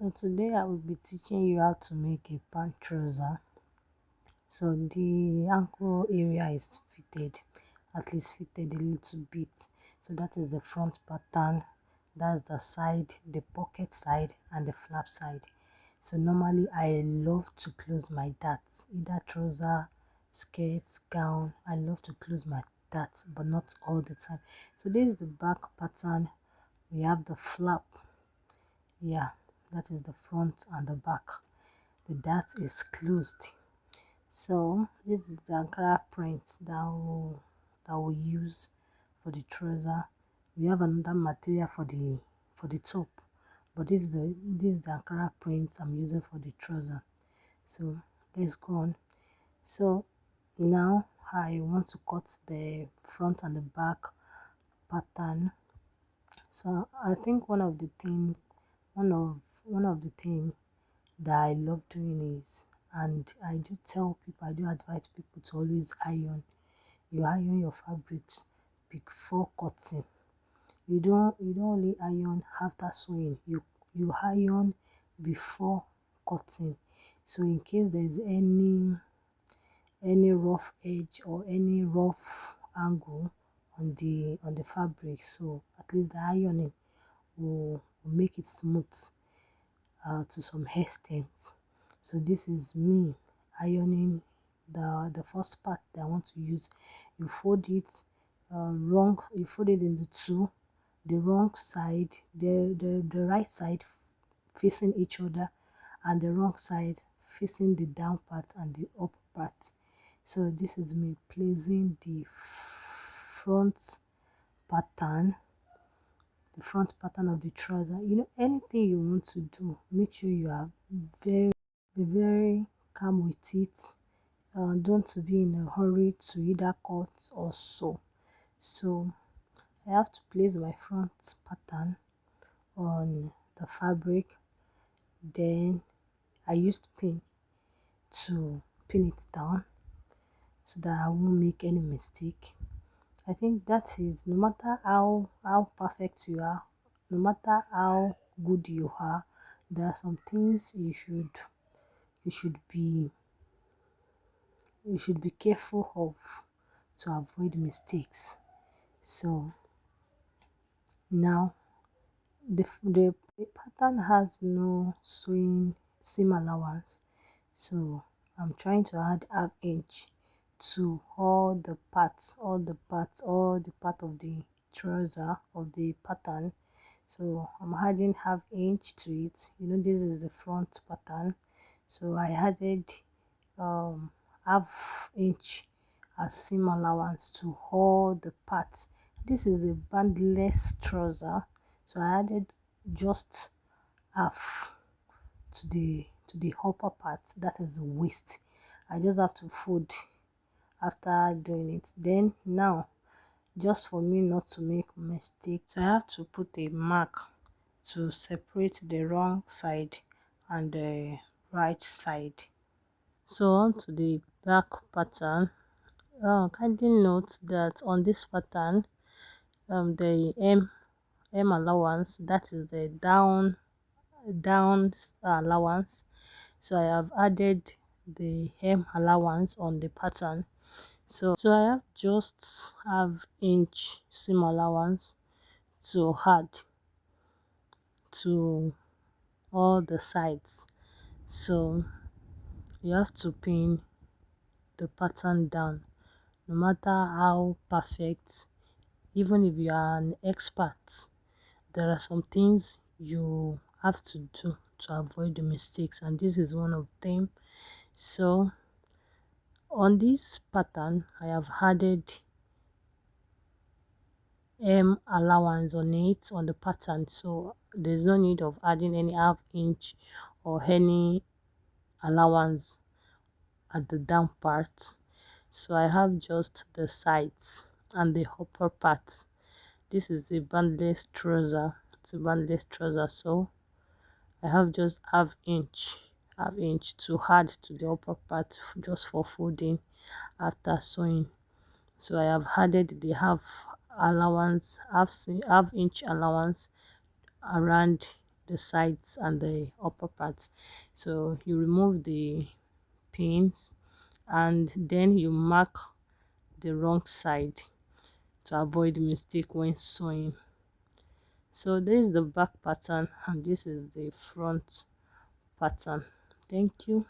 So today I will be teaching you how to make a pant trouser. So the ankle area is fitted, at least fitted a little bit. So that is the front pattern, that's the side, the pocket side and the flap side. So normally I love to close my darts, either trouser, skirts, gown. I love to close my darts, but not all the time. So this is the back pattern. We have the flap. Yeah, that is the front and the back. The dart is closed. So this is the Ankara print that will use for the trouser. We have another material for the top, but this is the Ankara print I'm using for the trouser. So let's go on. So now I want to cut the front and the back pattern. So I think one of the things that I love doing is, and I do tell people, I do advise people to always iron. You iron your fabrics before cutting. You don't only iron after sewing. You iron before cutting. So in case there is any rough edge or any rough angle on the fabric, so at least the ironing will make it smooth to some extent. So this is me ironing the first part that I want to use. You fold it wrong. You fold it into two. The wrong side, the right side facing each other, and the wrong side facing the down part and the up part. So this is me placing pattern the front pattern of the trouser. Anything you want to do, make sure you are very calm with it. Don't be in a hurry to either cut or sew. So I have to place my front pattern on the fabric. Then I used pin to pin it down so that I won't make any mistake. I think that is, no matter how perfect you are, no matter how good you are, there are some things you should be careful of to avoid mistakes. So now the pattern has no sewing seam allowance, so I'm trying to add half inch to all the part of the trouser of the pattern. So I'm adding half inch to it. This is the front pattern, so I added um half inch as seam allowance to all the parts. This is a bandless trouser, so I added just half to the upper part, that is the waist. I just have to fold after doing it. Then now, just for me not to make mistake, so I have to put a mark to separate the wrong side and the right side. So on to the back pattern. Kindly note that on this pattern, the M allowance, that is the down allowance. So I have added the hem allowance on the pattern. So I have just half inch seam allowance to add to all the sides. So you have to pin the pattern down, no matter how perfect. Even if you are an expert, there are some things you have to do to avoid the mistakes, and this is one of them. So on this pattern I have added allowance on it on the pattern, so there's no need of adding any half inch or any allowance at the down part. So I have just the sides and the upper part. This is a bandless trouser. It's a bandless trouser, so I have just half inch to add to the upper part just for folding after sewing. So I have added the half inch allowance around the sides and the upper part. So you remove the pins and then you mark the wrong side to avoid mistake when sewing. So this is the back pattern and this is the front pattern. Thank you.